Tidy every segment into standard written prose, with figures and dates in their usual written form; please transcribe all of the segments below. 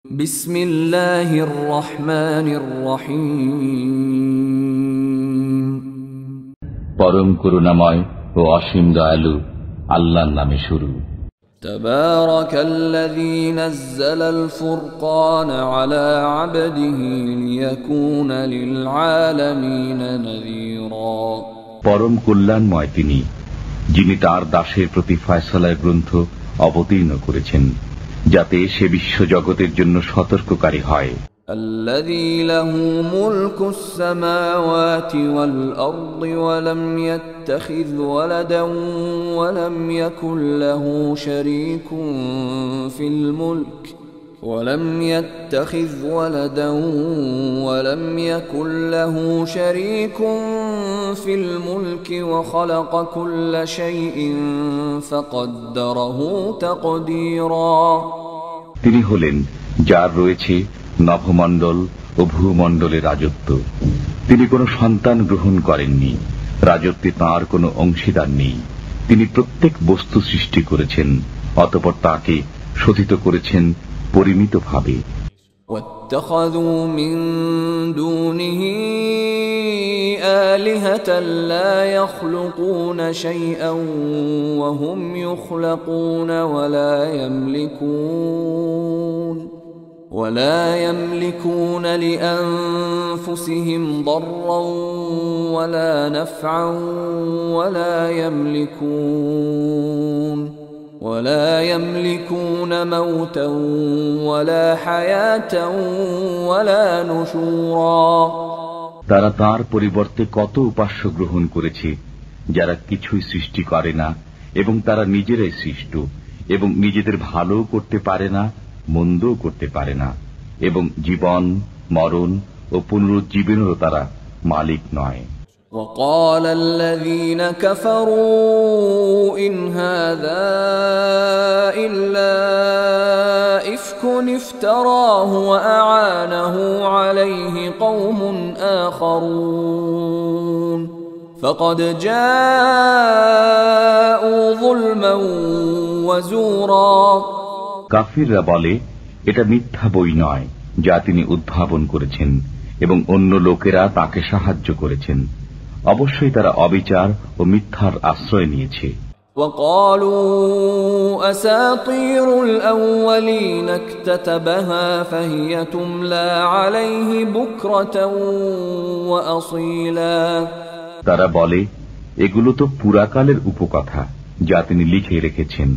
বিসমিল্লাহির রহমানির রহিম। পরম করুণাময় ও অসীম দয়ালু আল্লাহর নামে শুরু। তাবারাকাল্লাযী নাযালাল ফুরকানা আলা আবদিহি লিয়াকুনা লিল আলামিনা নাযীরা। পরম কল্যাণময় তিনি, যিনি তার দাসের প্রতি ফয়সালার গ্রন্থ অবতীর্ণ করেছেন, যাতে সে বিশ্ব জগতের জন্য সতর্ককারী হয়। الذي له ملك السماوات والأرض ولم يتخذ ولدا ولم يكن له شريك في الملك وخلق كل شيء فقدره تقديرا। তিনি হলেন যার রয়েছে নভমণ্ডল ও ভূমণ্ডলের রাজত্ব। তিনি কোনো সন্তান গ্রহণ করেননি, রাজত্বে তাঁর কোনো অংশীদার নেই। তিনি প্রত্যেক বস্তু সৃষ্টি করেছেন, অতঃপর তাকে শোধিত করেছেন পরিমিতভাবে। واتخذوا من دونه آلهة لا يخلقون شيئا وهم يخلقون ولا يملكون لأنفسهم ضرا ولا نفعا ولا يملكون موتا ولا حياة ولا نشورا। তারা তার পরিবর্তে কত উপাস্য গ্রহণ করেছে, যারা কিছুই সৃষ্টি করে না এবং তারা নিজেরাই সৃষ্ট এবং নিজেদের ভালোও করতে পারে না, মন্দও করতে পারে না, এবং জীবন, মরণ ও পুনরুজ্জীবনেরও তারা মালিক নয়। وقال الذين كفروا إن هذا إلا إفك افتراه وأعانه عليه قوم آخرون فقد جاءوا ظلما وزورا। কাফিররা বলে, এটা মিথ্যা বই নয় যা তিনি উদ্ভাবন করেছেন এবং অন্য লোকেরা তাকে সাহায্য করেছেন। অবশ্যই তারা অবিচার ও মিথ্যার আশ্রয় নিয়েছে। وقالوا أساطير الأولين اكتتبها فهي تملى عليه بكرة وأصيلا। তারা বলে, এগুলো তো পুরাকালের উপকথা যা তিনি লিখে রেখেছেন,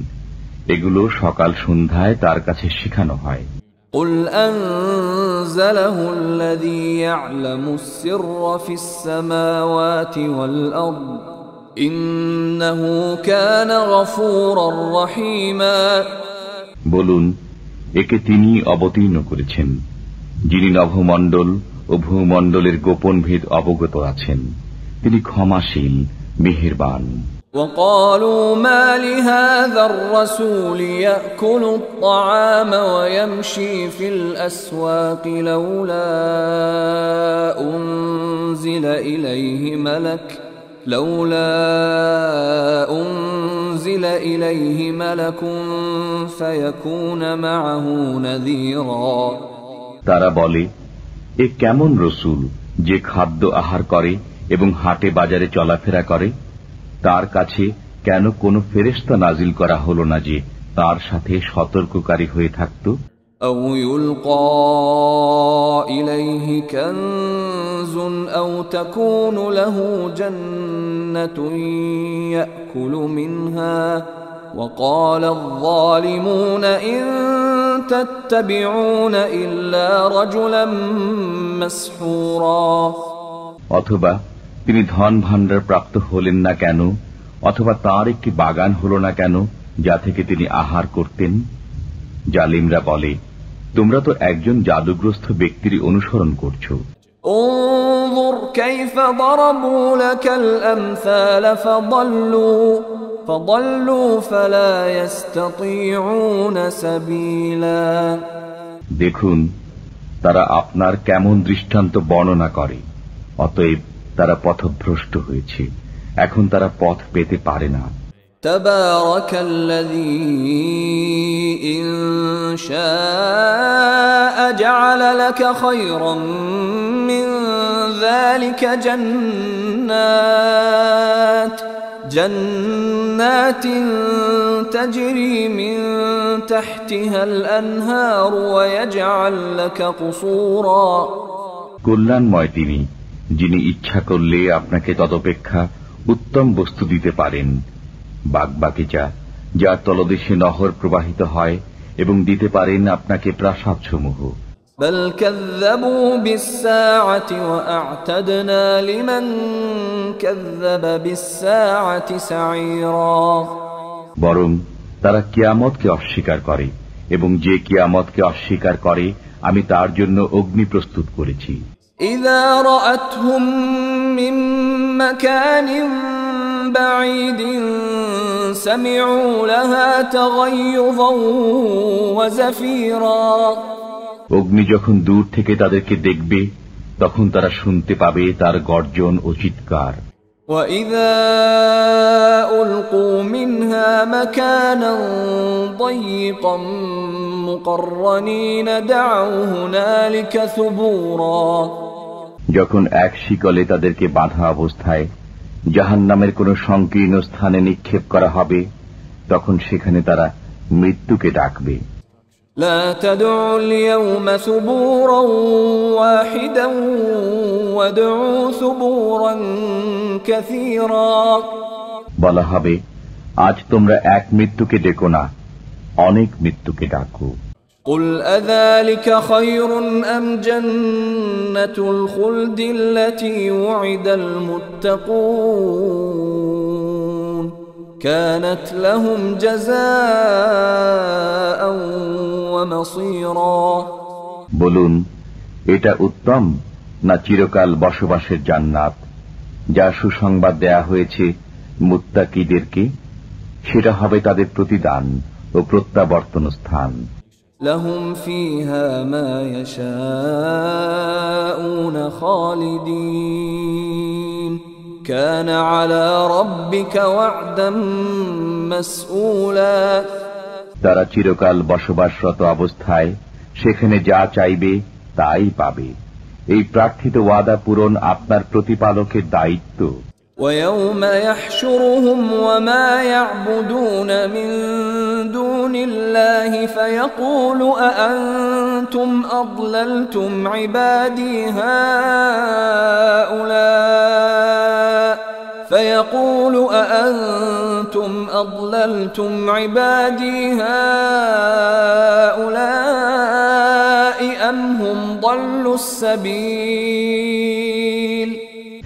এগুলো সকাল সন্ধ্যায় তার কাছে শেখানো হয়। قل أنزله الذي يعلم السر في السماوات والأرض إنه كان غفورا رحيما। বলুন, একে তিনি অবতীর্ণ করেছেন, যিনি নভমণ্ডল ও ভূমণ্ডলের গোপন ভেদ অবগত আছেন। তিনি ক্ষমাশীল, মেহেরবান। وقالوا ما لهذا الرسول يأكل الطعام ويمشي في الأسواق لولا أنزل إليه ملك فيكون معه نذيرا। তারা বলে, এ কেমন রসুল যে খাদ্য আহার করে এবং হাটে বাজারে চলাফেরা করে? তার কাছে কেন কোনো ফেরেশতা নাজিল করা হলো না যে তার সাথে সতর্ককারী হয়ে থাকত? أو يلقى إليه كنز أو تكون له جنة يأكل منها وقال الظالمون إن تتبعون إلا رجلا مسحورا। অথবা তিনি ধন ভাণ্ডার প্রাপ্ত হলেন না কেন, অথবা তার একটি বাগান হল না কেন যা থেকে তিনি আহার করতেন? জালিমরা বলে, তোমরা তো একজন জাদুগ্রস্ত ব্যক্তির অনুসরণ করছো। انظر كيف ضربوا لك الأمثال فضلوا فلا يستطيعون سبيلا। দেখুন, তারা আপনার কেমন দৃষ্টান্ত বর্ণনা করে, অতএব তারা পথভ্রষ্ট হয়েছে, এখন তারা পথ পেতে পারে না। তাবারাকাল্লাযী ইন শাআ জা'আলা লাকা খায়রাম মিন যালিকা জান্নাতিন তাজরি মিন তাহতিহাল আনহার ওয়া ইয়াজআল লাকা কুসুরা। কল্যাণময় তিনি, যিনি ইচ্ছা করলে আপনাকে তদপেক্ষা উত্তম বস্তু দিতে পারেন, বাগবাগিচা যার তলদেশে নহর প্রবাহিত হয়, এবং দিতে পারেন আপনাকে প্রাসাদসমূহ। বল কাযযাবু বিস-সাআতি ওয়া আ'তাদনা লিমান কাযযাবা বিস-সাআতি সাঈরা। বরং তারা কিয়ামতকে অস্বীকার করে, এবং যে কিয়ামতকে অস্বীকার করে আমি তার জন্য অগ্নি প্রস্তুত করেছি। ইযা রাআতহুম মিন মাকানিন বাঈদিন সামি'উ লাহা তাগায়্যুযান ওয়া যাফীরা। অগ্নি যখন দূর থেকে তাদেরকে দেখবে, তখন তারা শুনতে পাবে তার গর্জন ও চিৎকার। وَإِذَا أُلْقُوا مِنْهَا مَكَانًا ضَيِّقًا مُقَرَّنِينَ دَعَوْا هُنَالِكَ ثُبُورًا। যখন এক শিকলে তাদেরকে বাঁধা অবস্থায় জাহান্নামের কোন সংকীর্ণ স্থানে নিক্ষেপ করা হবে, তখন সেখানে তারা মৃত্যুকে ডাকবে। لا تدعوا اليوم ثبورا واحدا وادعوا ثبورا كثيرا। বলা হবে, আজ তোমরা এক মৃত্যুকে ডেকো না, অনেক মৃত্যুকে ডাকো। قل أذلك خير أم جنة الخلد التي وعد المتقون كانت لهم جزاء ومصيرا। বলুন, এটা উত্তম না চিরকাল বসবাসের জান্নাত, যা সুসংবাদ দেয়া হয়েছে মুত্তাকিদেরকে? সেটা হবে তাদের প্রতিদান ও প্রত্যাবর্তন স্থান। لهم فيها ما يشاءون خالدين كان على ربك وعدا مسئولا। তারা চিরকাল বসবাসরত অবস্থায় সেখানে যা চাইবে তাই পাবে। এই প্রার্থিত ওয়াদা পূরণ আপনার প্রতিপালকের দায়িত্ব। ويوم يحشرهم وما يعبدون من دون الله فيقول أأنتم أضللتم عبادي هؤلاء أم هم ضلوا السبيل।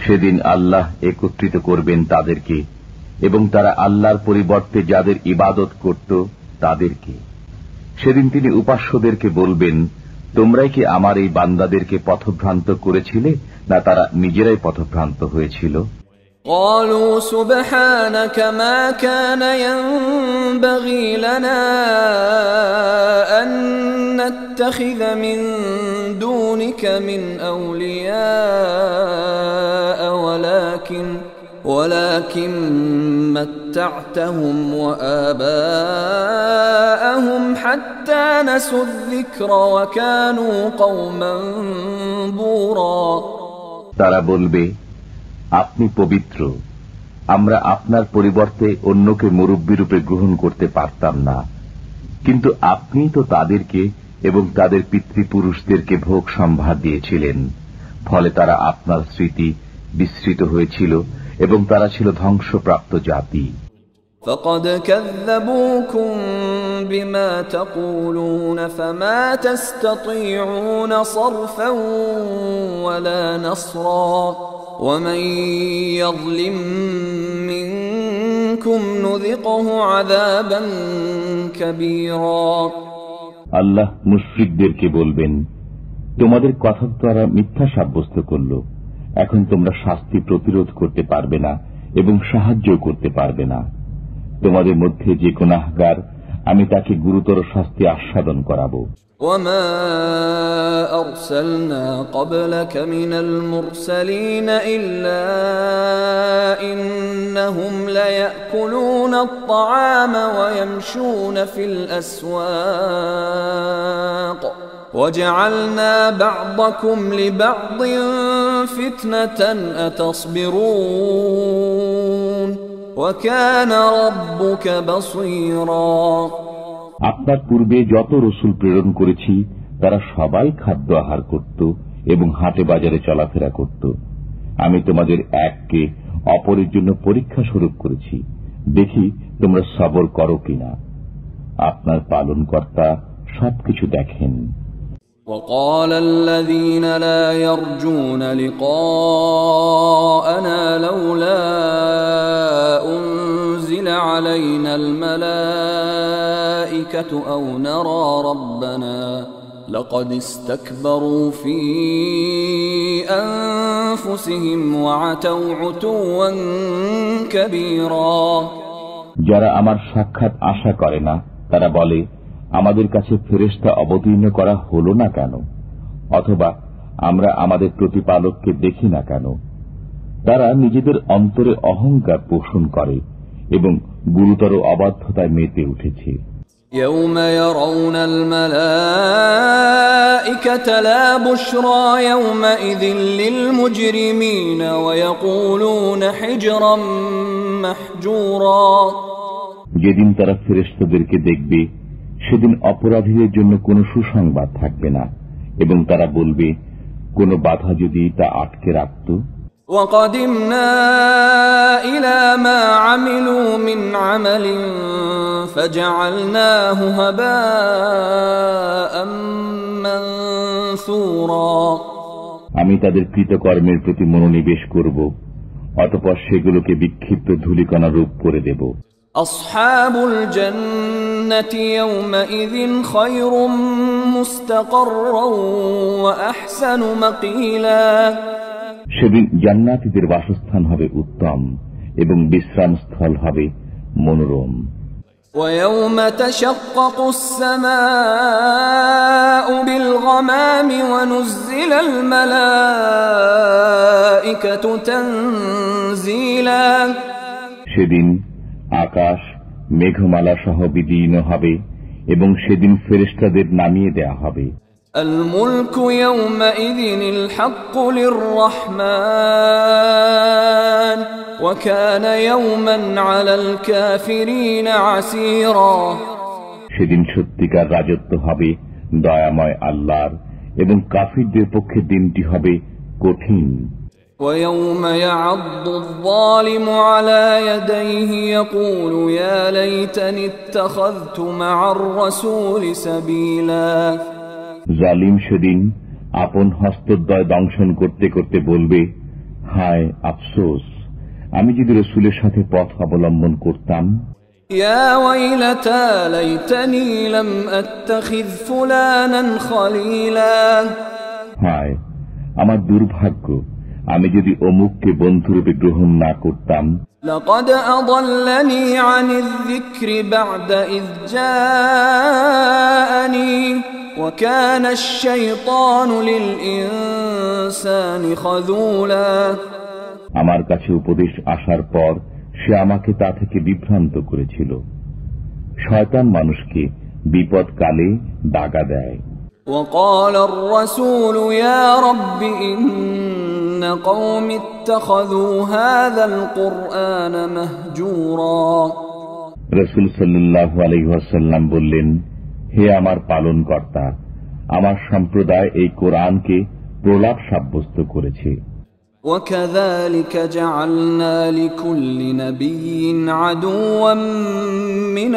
সেদিন আল্লাহ একত্রিত করবেন তাদেরকে, এবং তারা আল্লাহর পরিবর্তে যাদের ইবাদত করত তাদেরকে। সেদিন তিনি উপাস্যদেরকে বলবেন, তোমরাই কি আমার এই বান্দাদেরকে পথভ্রান্ত করেছিলে, না তারা নিজেরাই পথভ্রান্ত হয়েছিল? قالوا سبحانك ما كان ينبغي لنا أن نتخذ من دونك من أولياء ولكن متعتهم وآباءهم حتى نسوا الذكر وكانوا قوما بورا। তারা বলবে, আপনি পবিত্র, আমরা আপনার পরিবর্তে অন্যকে মুরব্বী রূপে গ্রহণ করতে পারতাম না, কিন্তু আপনি তো তাদেরকে এবং তাদের পিতৃপুরুষদেরকে ভোগ সম্ভার দিয়েছিলেন, ফলে তারা আপনার স্মৃতি বিস্মৃত হয়েছিল এবং তারা ছিল ধ্বংসপ্রাপ্ত জাতি। فقد كذبوكم بما تقولون فما تستطيعون صرفا ولا نصرا ومن يظلم منكم نذقه عذابا كبيرا। আল্লাহ মুশরিকদেরকে বলবেন, তোমাদের কথা দ্বারা মিথ্যা সাব্যস্ত করল, এখন তোমরা শাস্তি প্রতিরোধ করতে পারবে না এবং সাহায্য করতে পারবে না। তোমাদের মধ্যে যে গুনাহগার আমি তাকে গুরুতর শাস্তি আস্বাদন করাবো। وما أرسلنا قبلك من المرسلين إلا إنهم ليأكلون الطعام ويمشون في الأسواق وجعلنا بعضكم لبعض فتنة أتصبرون وكان ربك بصيرا। আপনার পূর্বে যত রসুল প্রেরণ করেছি তারা সবাই খাদ্য আহার করত এবং হাটে বাজারে চলাফেরা করত। আমি তোমাদের এককে অপরের জন্য পরীক্ষা স্বরূপ করেছি, দেখি তোমরা সবর করো কিনা। আপনার পালনকর্তা সবকিছু দেখেন। وقال الذين لا يرجون لقاءنا لولا أنزل علينا الملائكة أو نرى ربنا لقد استكبروا في أنفسهم وعتوا عتوا كبيرا। যারা আমার সাক্ষাৎ আশা করে না তারা বলে, আমাদের কাছে ফেরেশতা অবতীর্ণ করা হলো না কেন, অথবা আমরা আমাদের প্রতিপালককে দেখি না কেন। তারা নিজেদের অন্তরে অহংকার পোষণ করে এবং গুরুতর অবাধ্যতায় মেতে উঠেছে। يوم يرون الملائكة لا بشرى يومئذ للمجرمين ويقولون حجرا محجورا। যেদিন তারা ফেরেশতাদেরকে দেখবে সেদিন অপরাধীদের জন্য কোনো সুসংবাদ থাকবে না এবং তারা বলবে, কোনো বাধা যদি তা আটকে রাখত। وقدمنا إلى ما عملوا من عمل فجعلناه هباء منثورا। আমি তাদের কৃতকর্মের প্রতি মনোনিবেশ করব, অতঃপর সেগুলোকে বিক্ষিপ্ত ধূলিকণা রূপ করে দেব। أصحاب الجنة يومئذ خير مستقرا وأحسن مقيلا। সেদিন জান্নাতীদের বাসস্থান হবে উত্তম এবং বিশ্রাম স্থল হবে মনোরম। ويوم تشقق السماء بالغمام ونزل الملائكة تنزيلا। সেদিন আকাশ মেঘমালা সহ বিদীর্ণ হবে এবং সেদিন ফেরেশতাদের নামিয়ে দেয়া হবে। الملك يومئذ الحق للرحمن وكان يوما على الكافرين عسيرا। সেদিন সত্যিকার রাজত্ব হবে দয়াময় আল্লাহর এবং কাফিরদের পক্ষে দিনটি হবে কঠিন। ويوم يعض الظالم على يديه يقول يا ليتني اتخذت مع الرسول سبيلا। জালিম সেদিন আপন হস্তদ্বয় দংশন করতে করতে বলবে, হায় আফসোস, আমি যদি রাসূলের সাথে পথ অবলম্বন করতাম। يا ويلتى ليتني لم أتخذ فلانا خليلا। হায় আমার দুর্ভাগ্য, আমি যদি অমুককে বন্ধুরূপে গ্রহণ না করতাম। لقد أضلني عن الذكر بعد إذ جاءني وكان الشيطان للإنسان خذولا। আমার কাছে উপদেশ আসার পর সে আমাকে তা থেকে বিভ্রান্ত করেছিল। শয়তান মানুষকে বিপদকালে দাগা দেয়। وقال الرسول يا رب إن قوم اتخذوا هذا القرآن مهجورا। রাসূল সাল্লাল্লাহু আলাইহি ওয়াসাল্লাম বললেন, হে আমার পালনকর্তা, আমার সম্প্রদায় এই কোরআনকে প্রলাপ সাব্যস্ত করেছে। وكذلك جعلنا لكل نبي عدوا من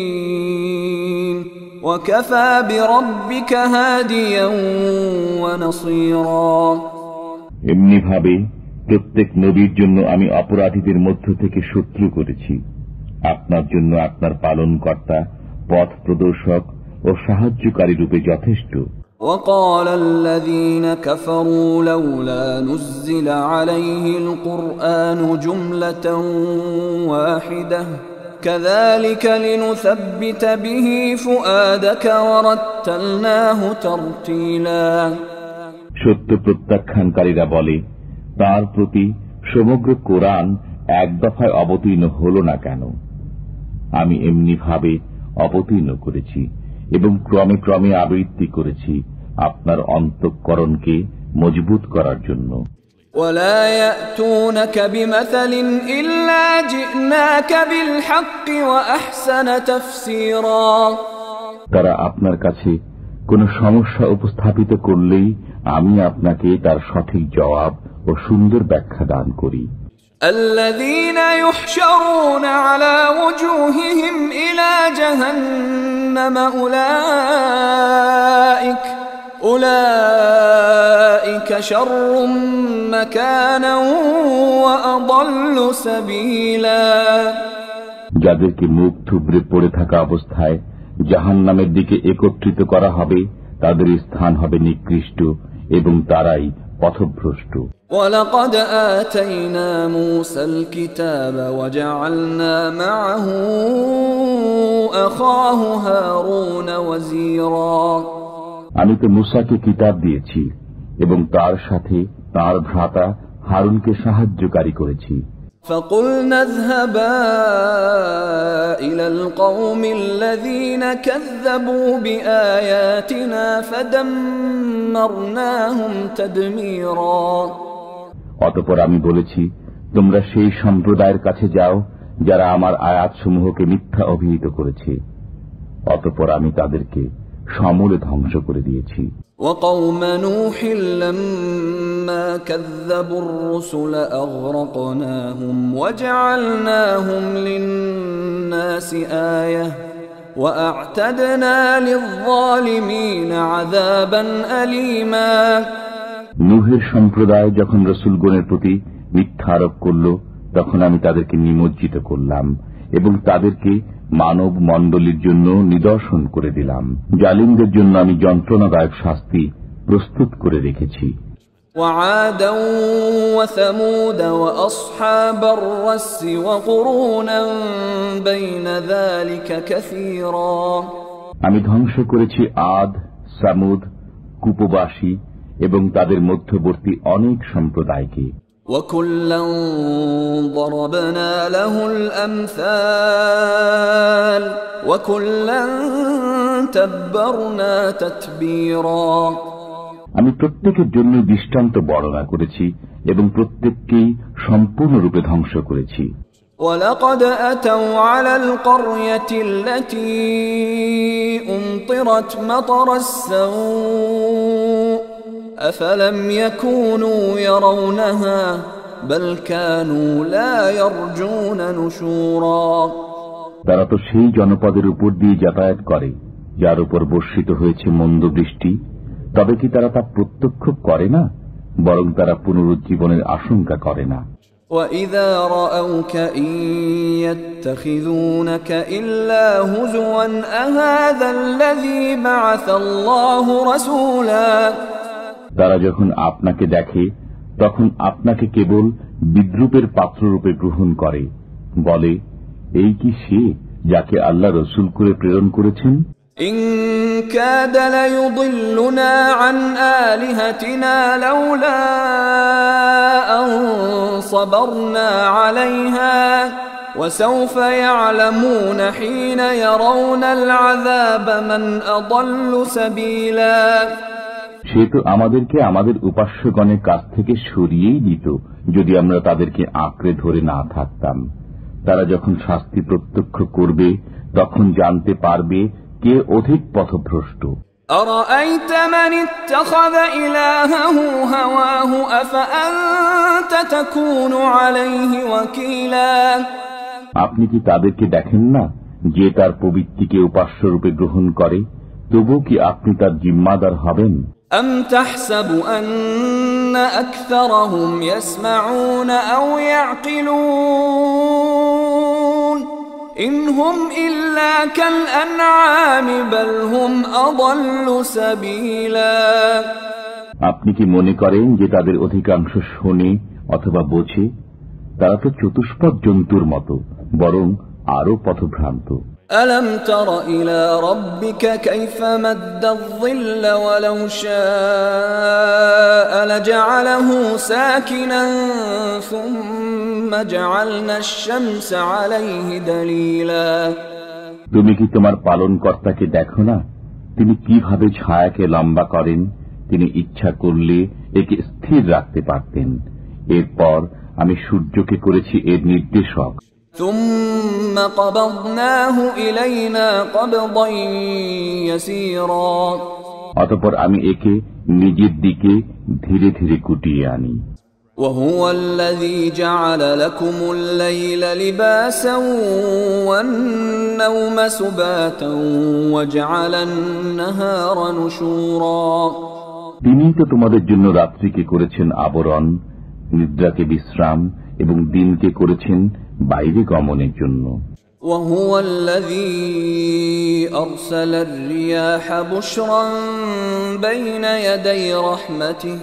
المجرمين وكفى بربك هاديا ونصيرا। এমনি ভাবে প্রত্যেক নবীর জন্য আমি অপরাধীদের মধ্য থেকে শত্রু করেছি। আপনার জন্য আপনার পালনকর্তা পথ প্রদর্শক ও সাহায্যকারী রূপে যথেষ্ট। وقال الذين كفروا لولا نزل عليه القرآن جملة واحدة كذلك لنثبت به فؤادك ورتلناه ترتيلا সত্য প্রত্যাখ্যানকারীরা বলে, তার প্রতি সমগ্র কোরআন এক দফায় অবতীর্ণ হল না কেন? আমি এমনি ভাবে অবতীর্ণ করেছি এবং ক্রমে ক্রমে আবৃত্তি করেছি আপনার অন্তঃকরণকে মজবুত করার জন্য। ولا يأتونك بمثل إلا جئناك بالحق وأحسن تفسيرا তারা আপনার কাছে কোন সমস্যা উপস্থাপিত করলেই আমি আপনাকে তার সঠিক জবাব ও সুন্দর ব্যাখ্যা দান করি। الذين يحشرون على وجوههم إلى جهنم أولئك شر مكانا وأضل سبيلا যাদেরকে মুখ থুবড়ে পড়ে থাকা অবস্থায় জাহান্নামের দিকে একত্রিত করা হবে, তাদের স্থান হবে নিকৃষ্ট এবং তারাই পথভ্রষ্ট। وَلَقَدْ آتَيْنَا مُوسَى الْكِتَابَ وَجَعَلْنَا مَعَهُ أَخَاهُ هَارُونَ وَزِيرًا আমি তো মুসাকে কিতাব দিয়েছি এবং তার সাথে তার ভ্রাতা হারুনকে সাহায্যকারী করেছি। فَقُلْنَا اذْهَبَا إِلَى الْقَوْمِ الَّذِينَ كَذَّبُوا بِآيَاتِنَا فَدَمَّرْنَاهُمْ تَدْمِيرًا অতঃপর আমি বলেছি, তোমরা সেই সম্প্রদায়ের কাছে যাও যারা আমার আয়াতসমূহকে মিথ্যা অভিহিত করেছে। অতঃপর আমি তাদেরকে সমূলে ধ্বংস করে দিয়েছি। وقوم نوح لما كذبوا الرسل أغرقناهم وجعلناهم للناس آية وأعتدنا للظالمين عذابا أليما নূহের সম্প্রদায় যখন রাসূলগণের প্রতি মিথ্যা আরোপ করল, তখন আমি তাদেরকে নিমজ্জিত করলাম এবং তাদেরকে মানব মণ্ডলীর জন্য নিদর্শন করে দিলাম। জালিমদের জন্য আমি যন্ত্রণাদায়ক শাস্তি প্রস্তুত করে রেখেছি। وعادا وثمود وأصحاب الرس وقرونا بين ذلك كثيرا আমি ধ্বংস করেছি আদ, সামুদ, কুপবাসী এবং তাদের মধ্যবর্তী অনেক সম্প্রদায়কে। وَكُلًّا ضَرَبْنَا لَهُ الْأَمْثَالَ وَكُلًّا تَبَّرْنَا تَتْبِيرًا আমি প্রত্যেকের জন্য দৃষ্টান্ত বর্ণনা করেছি এবং প্রত্যেককেই সম্পূর্ণরূপে ধ্বংস করেছি। وَلَقَدْ أَتَوْا عَلَى الْقَرْيَةِ الَّتِي أُمْطِرَتْ مَطَرَ السَّوْءِ أَفَلَمْ يَكُونُوا يَرَوْنَهَا بَلْ كَانُوا لَا يَرْجُونَ نُشُورًا তারা তো সেই জনপদের উপর দিয়ে যাতায়াত করে যার উপর বর্ষিত হয়েছে মন্দ বৃষ্টি, তবে কি তারা তা প্রত্যক্ষ করে না, বরং তারা পুনরুজ্জীবনের আশঙ্কা করে না। وَإِذَا رَأَوْكَ إِن يَتَّخِذُونَكَ إِلَّا هُزُوًا أَهَذَا الَّذِي بَعَثَ اللَّهُ رَسُولًا তারা যখন আপনাকে দেখে তখন আপনাকে কেবল বিদ্রুপের পাত্ররূপে গ্রহণ করে, বলে, এই কি সে যাকে আল্লাহ রসুল করে প্রেরণ করেছেন? إِن كَادَ لَيُضِلُّنَا عَنْ آلِهَتِنَا لَوْلَا أَن صَبَرْنَا عَلَيْهَا وَسَوْفَ يَعْلَمُونَ حِينَ يَرَوْنَ الْعَذَابَ مَنْ أَضَلُّ سَبِيلًا সে তো আমাদেরকে আমাদের উপাস্যগণের কাছ থেকে সরিয়েই দিত যদি আমরা তাদেরকে আঁকড়ে ধরে না থাকতাম। তারা যখন শাস্তি প্রত্যক্ষ করবে তখন জানতে পারবে কে অধিক পথভ্রষ্ট। أَرَأَيْتَ مَنِ اتَّخَذَ إِلَٰهَهُ هَوَاهُ أَفَأَنتَ تَكُونُ عَلَيْهِ وَكِيلًا আপনি কি তাদেরকে দেখেন না যে তার প্রবৃত্তিকে উপাস্যরূপে গ্রহণ করে, তবু কি আপনি তার জিম্মাদার হবেন? أَمْ تَحْسَبُ أَنَّ أَكْثَرَهُمْ يَسْمَعُونَ أَوْ يَعْقِلُونَ إِنْ هُمْ إِلَّا كَالْأَنْعَامِ بَلْ هُمْ أَضَلُّ سَبِيلًا আপনি কি মনে করেন যে তাদের অধিকাংশ শোনে অথবা বোঝে? তারা তো চতুষ্পদ জন্তুর মতো, বরং আরো পথভ্রান্ত। ألم تر إلى ربك كيف مد الظل ولو شاء لجعله ساكنا ثم جعلنا الشمس عليه دليلا। তুমি কি তোমার পালনকর্তাকে দেখো না, তিনি কিভাবে ছায়াকে লম্বা করেন? তিনি ইচ্ছা করলে একে স্থির রাখতে পারতেন। এরপর আমি সূর্যকে করেছি এর নির্দেশক। ثم قبضناه إلينا قبضا يسيرا। অতঃপর আমি একে নিজের দিকে ধীরে ধীরে কুটিয়ে আনি। وهو الذي جعل لكم الليل لباسا والنوم سباتا وجعل النهار نشورا। তিনি তো তোমাদের জন্য রাত্রিকে করেছেন আবরণ, নিদ্রাকে বিশ্রাম এবং দিনকে করেছেন বাইরে গমনের জন্য। وهو الذي أرسل الرياح بشرا بين يدي رحمته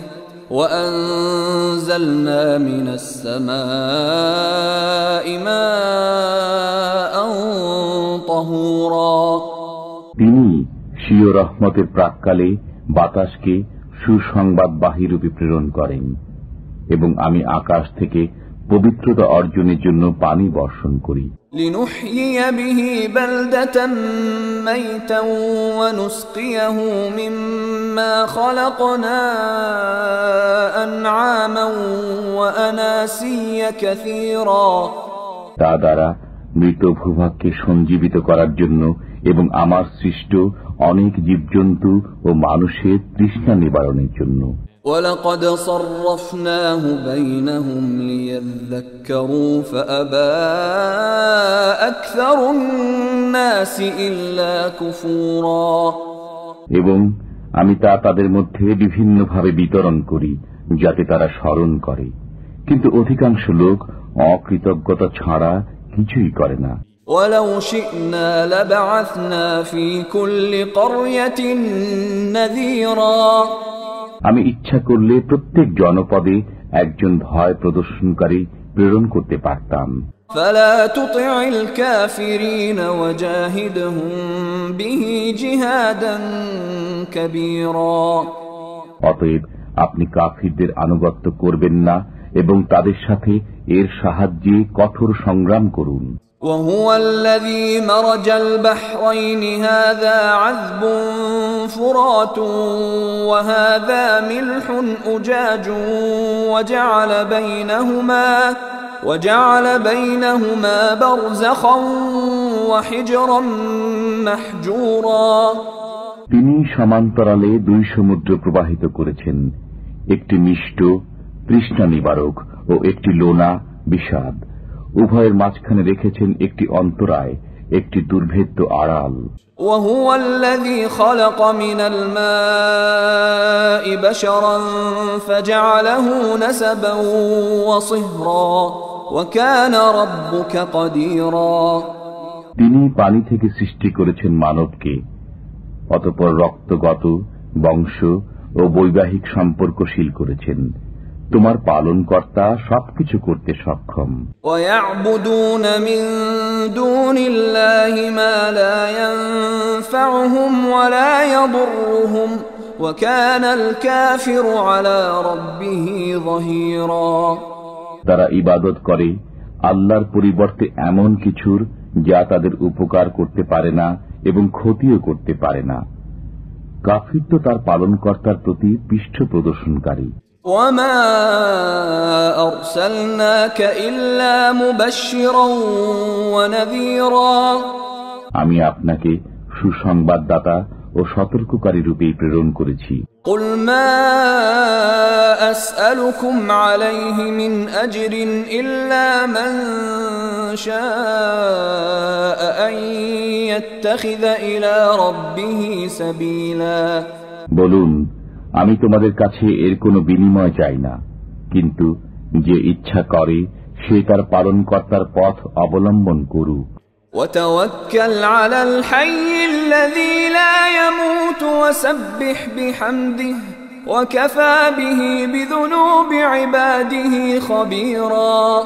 وأنزلنا من السماء ماء طهورا। তিনি স্বীয় রহমতের প্রাক্কালে বাতাসকে সুসংবাদবাহী রূপে প্রেরণ করেন এবং আমি আকাশ থেকে পবিত্রতা অর্জনের জন্য পানি বর্ষণ করি। لنحيي به بلدة ميتا ونسقيه مما خلقنا أنعاما وأناسيا كثيرا। তা দ্বারা মৃত ভূভাগকে সঞ্জীবিত করার জন্য এবং আমার সৃষ্ট অনেক জীবজন্তু ও মানুষের তৃষ্ণা নিবারণের জন্য। وَلَقَدْ صَرَّفْنَاهُ بَيْنَهُمْ لِيَذَّكَّرُوا فَأَبَى أَكْثَرُ النَّاسِ إِلَّا كُفُورًا। এবং আমি তা তাদের মধ্যে বিভিন্নভাবে বিতরণ করি যাতে তারা স্মরণ করে, কিন্তু অধিকাংশ লোক অকৃতজ্ঞতা ছাড়া কিছুই করে না। وَلَوْ شِئْنَا لَبَعَثْنَا فِي كُلِّ قَرْيَةٍ نَذِيرًا। আমি ইচ্ছা করলে প্রত্যেক জনপদে একজন ভয় প্রদর্শনকারী প্রেরণ করতে পারতাম। فَلَا تُطِعِ الْكَافِرِينَ وَجَاهِدْهُمْ بِهِ جِهَادًا كَبِيرًا। অতএব আপনি কাফিরদের আনুগত্য করবেন না এবং তাদের সাথে এর সাহায্যে কঠোর সংগ্রাম করুন। وهو الذي مرج البحرين هذا عذب فرات وهذا ملح أجاج وجعل بينهما برزخا وحجرا محجورا। তিনি সমান্তরালে দুই সমুদ্র প্রবাহিত করেছেন, একটি মিষ্ট তৃষ্ণা নিবারক ও একটি লোনা বিষাদ। উভয়ের মাঝখানে রেখেছেন একটি অন্তরায়, একটি দুর্ভেদ্য আড়াল। وهو الذي خلق من الماء بشرا فجعله نسبا وصهرا وكان ربك قديرا। তিনি পানি থেকে সৃষ্টি করেছেন মানবকে, অতঃপর রক্তগত বংশ ও বৈবাহিক সম্পর্কশীল করেছেন। তোমার পালনকর্তা সবকিছু করতে সক্ষম। وَيَعْبُدُونَ مِن دُونِ اللَّهِ مَا لَا يَنفَعُهُمْ وَلَا يَضُرُّهُمْ وَكَانَ الْكَافِرُ عَلَى رَبِّهِ ظَهِيرًا। তারা ইবাদত করে আল্লাহর পরিবর্তে এমন কিছুর যা তাদের উপকার করতে পারে না এবং ক্ষতিও করতে পারে না। কাফির তো তার পালনকর্তার প্রতি পৃষ্ঠ প্রদর্শনকারী। وَمَا أَرْسَلْنَاكَ إِلَّا مُبَشِّرًا وَنَذِيرًا। আমি আপনাকে সুসংবাদদাতা ও সতর্ককারী রূপে প্রেরণ করেছি। قُلْ مَا أَسْأَلُكُمْ عَلَيْهِ مِنْ أَجْرٍ إِلَّا مَنْ شَاءَ أَنْ يَتَّخِذَ إِلَى رَبِّهِ سَبِيلًا। বলুন, আমি তোমাদের কাছে এর কোনো বিনিময় চাই না, কিন্তু যে ইচ্ছা করে সে তার পালনকর্তার পথ অবলম্বন করুক। وَتَوَكَّلْ عَلَى الْحَيِّ الَّذِي لَا يَمُوتُ وَسَبِّحْ بِحَمْدِهِ وَكَفَى بِهِ بِذُنُوبِ عِبَادِهِ خَبِيرًا।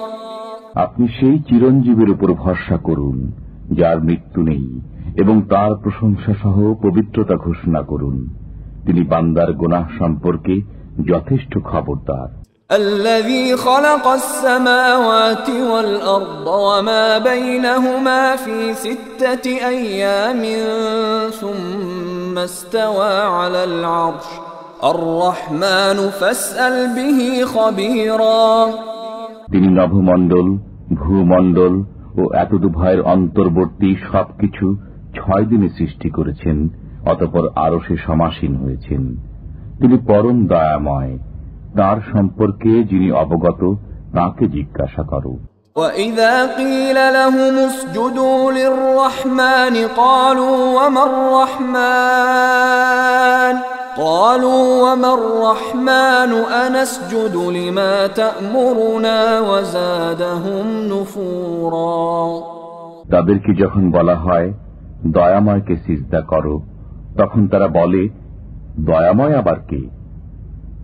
আপনি সেই চিরঞ্জীবের উপর ভরসা করুন যার মৃত্যু নেই, এবং তার প্রশংসা সহ পবিত্রতা ঘোষণা করুন। তিনি বান্দার গুনাহ সম্পর্কে যথেষ্ট খবরদার। الذي خلق السماوات والأرض وما بينهما في 6 أيام ثم استوى على العرش الرحمن فاسأل به خبيرا। তিনি নভমণ্ডল, ভূমণ্ডল ও এতদুভয়ের অন্তর্বর্তী সবকিছু 6 দিনে সৃষ্টি করেছেন, অতঃপর আরশে সমাসীন হয়েছেন। তিনি পরম দয়াময়, তার সম্পর্কে যিনি অবগত তাকে জিজ্ঞাসা করো। وَإِذَا قِيلَ لَهُمُ اسْجُدُوا لِلرَّحْمَنِ قَالُوا وَمَا الرَّحْمَنُ أَنَسْجُدُ لِمَا تَأْمُرُنَا وَزَادَهُمْ نُفُورًا। তাদেরকে যখন বলা হয় দয়াময়কে সিজদা করো, তখন তারা বলে, দয়াময় আবার কে?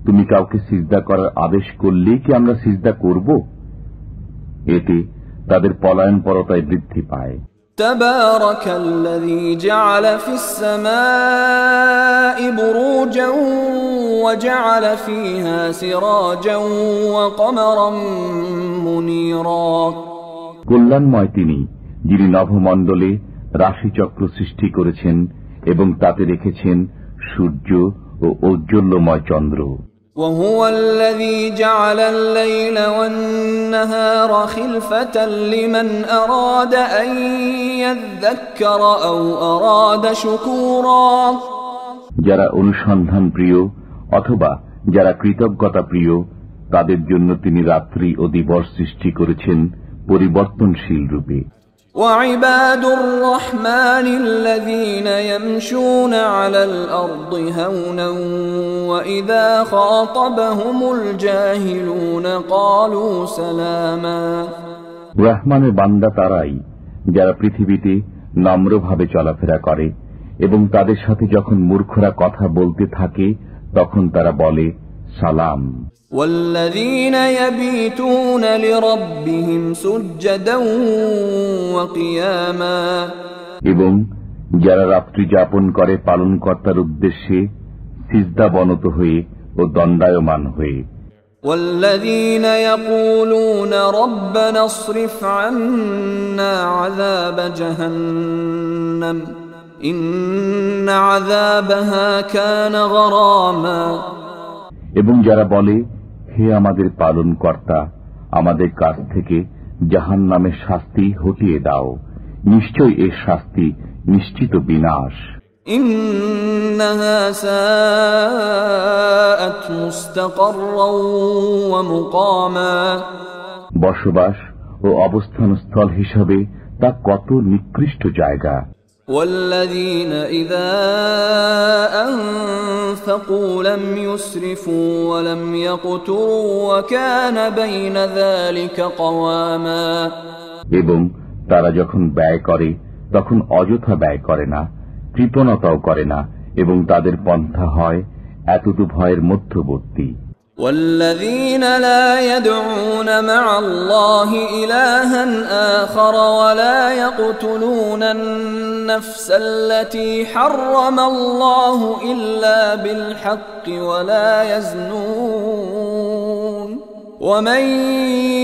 তুমি কাউকে সিজদা করার আদেশ করলেই কি আমরা সিজদা করব? এতে তাদের পলায়নপরতায় বৃদ্ধি পায়। তাবারাকাল্লাযী জাআলা ফিস সামাঈ বুরুজান ওয়া জাআলা ফীহা সিরাজান ওয়া কমারান মুনীরা। কল্যাণময় তিনি, যিনি নভমণ্ডলে রাশিচক্র সৃষ্টি করেছেন এবং তাতে রেখেছেন সূর্য ও ঔজ্জ্বল্যময় চন্দ্র। وهو الذي جعل الليل والنهار خلفة لمن أراد أن يذكر أو أراد شكورا। যারা অনুসন্ধান প্রিয় অথবা যারা কৃতজ্ঞতা প্রিয়, তাদের জন্য তিনি রাত্রি ও দিবস সৃষ্টি করেছেন পরিবর্তনশীল রূপে। وعباد الرحمن الذين يمشون على الأرض هونا وإذا خاطبهم الجاهلون قالوا سلاما। রহমানের বান্দা তারাই যারা পৃথিবীতে নম্রভাবে চলাফেরা করে এবং তাদের সাথে যখন মূর্খরা কথা বলতে থাকে তখন তারা বলে সালাম। والذين يبيتون لربهم سجدا وقياما। এবং যারা রাত্রি যাপন করে পালনকর্তার উদ্দেশ্যে সিজদাবনত হয়ে ও দণ্ডায়মান হয়ে। والذين يقولون ربنا اصرف عنا عذاب جهنم إن عذابها كان غراما। এবং যারা বলে, হে আমাদের পালনকর্তা, আমাদের কাছ থেকে জাহান্নামের শাস্তি হটিয়ে দাও, নিশ্চয় এর শাস্তি নিশ্চিত বিনাশ। ইন্নাহা সাআত মুস্তাকাররাও ওয়া মুকামা। বসবাস ও অবস্থানস্থল হিসাবে তা কত নিকৃষ্ট জায়গা। والذين إذا أنفقوا لم يسرفوا ولم يقتروا وكان بين ذلك قواما। এবং তারা যখন ব্যয় করে তখন অযথা ব্যয় করে না, কৃপণতাও করে না, এবং তাদের পন্থা হয় এতদুভয়ের মধ্যবর্তী। والذين لا يدعون مع الله إلها آخر ولا يقتلون النفس التي حرم الله إلا بالحق ولا يزنون ومن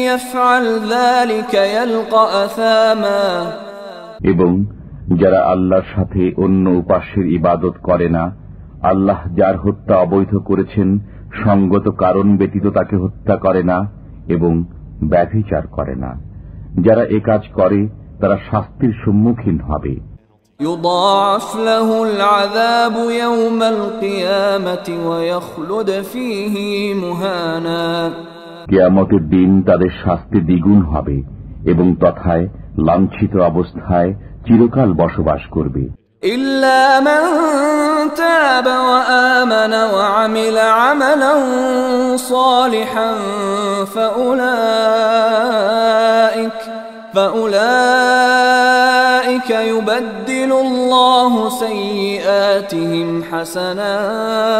يفعل ذلك يلقى أثاما। এবং যারা আল্লাহর সাথে অন্য উপাস্যের ইবাদত করে না, আল্লাহ যার হত্যা অবৈধ করেছেন সঙ্গত কারণ ব্যতীত তাকে হত্যা করে না এবং ব্যভিচার করে না, যারা এ কাজ করে তারা শাস্তির সম্মুখীন হবে। يضاعف له العذاب يوم القيامة ويخلد فيه مهانا। কিয়ামতের দিন তাদের শাস্তি দ্বিগুণ হবে এবং তথায় লাঞ্ছিত অবস্থায় চিরকাল বসবাস করবে। إلا من تاب وآمن وعمل عملا صالحا فأولئك يبدل الله سيئاتهم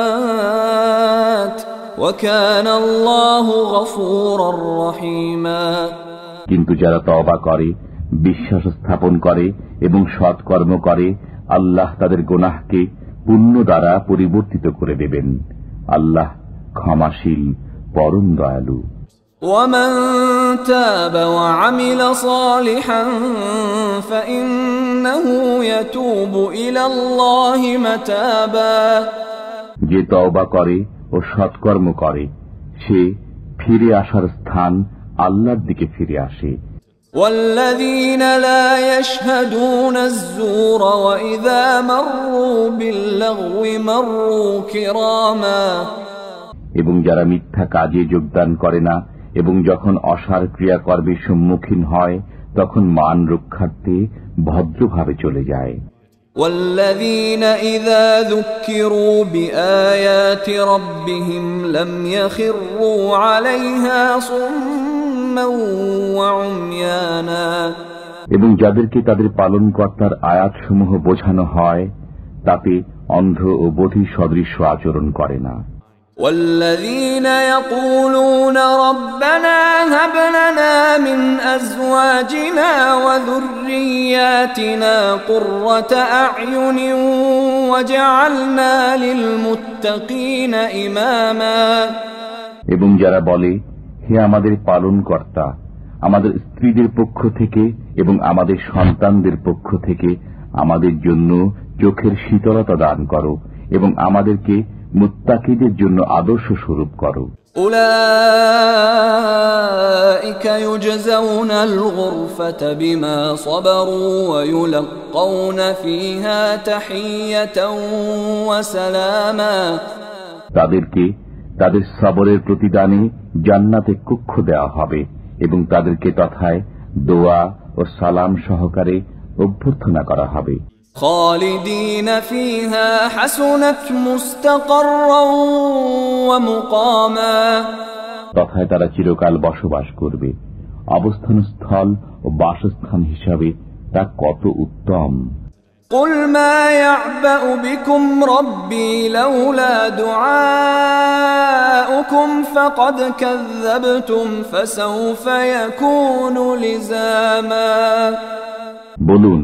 حسنات وكان الله غفورا رحيما। কিন্তু যারা তওবা করে, বিশ্বাস স্থাপন করে এবং সৎকর্ম করে, আল্লাহ তাদের গুনাহকে পুণ্য দ্বারা পরিবর্তিত করে দেবেন। আল্লাহ ক্ষমাশীল, পরম দয়ালু। ومن تاب وعمل صالحا فإنه يتوب إلى الله متابا যে তওবা করে ও সৎকর্ম করে সে ফিরে আসার স্থান আল্লাহর দিকে ফিরে আসে। والذين لا يشهدون الزور وإذا مروا باللغو مروا كراما এবং যারা মিথ্যা কাজে যোগদান করে না এবং যখন অসার ক্রিয়াকর্মের সম্মুখীন হয় তখন মান রক্ষার্থে ভদ্রভাবে চলে যায়। والذين إذا ذكروا بآيات ربهم لم يخروا عليها صما وعميانا এবং যাদেরকে তাদের পালনকর্তার আয়াতসমূহ বোঝানো হয় তাতে অন্ধ ও বধির সদৃশ্য আচরণ করে না। والذين يقولون ربنا هب لنا من أزواجنا وذرياتنا قرة أعين وجعلنا للمتقين إماما এবং যারা বলে, হে আমাদের পালনকর্তা, আমাদের স্ত্রীদের পক্ষ থেকে এবং আমাদের সন্তানদের পক্ষ থেকে আমাদের জন্য চোখের শীতলতা দান করো এবং আমাদেরকে মুত্তাকিদের জন্য আদর্শ স্বরূপ করো। উলাইকা ইউজজাউনাল গুরফাতা বিমা সাবারু ওয়া ইউলাক্কাউনা ফিহা তাহিয়াতাও ওয়া সালামা তাদেরকে তাদের সবরের প্রতিদানে জান্নাতে কক্ষ দেওয়া হবে এবং তাদেরকে তথায় দোয়া ও সালাম সহকারে অভ্যর্থনা করা হবে। খালিদিন ফিহা হাসুনাত মুস্তাকাররাও ওয়া মুকামা তথায় তারা চিরকাল বসবাস করবে। অবস্থানস্থল ও বাসস্থান হিসাবে তা কত উত্তম। قل ما يعبأ بكم ربي لولا دعاؤكم فقد كذبتم فسوف يكون لزاما বলুন,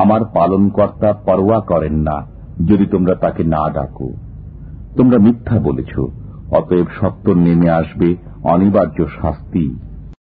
আমার পালনকর্তা পরোয়া করেন না যদি তোমরা তাকে না ডাকো। তোমরা মিথ্যা বলেছ, অতএব সত্য নেমে আসবে অনিবার্য শাস্তি।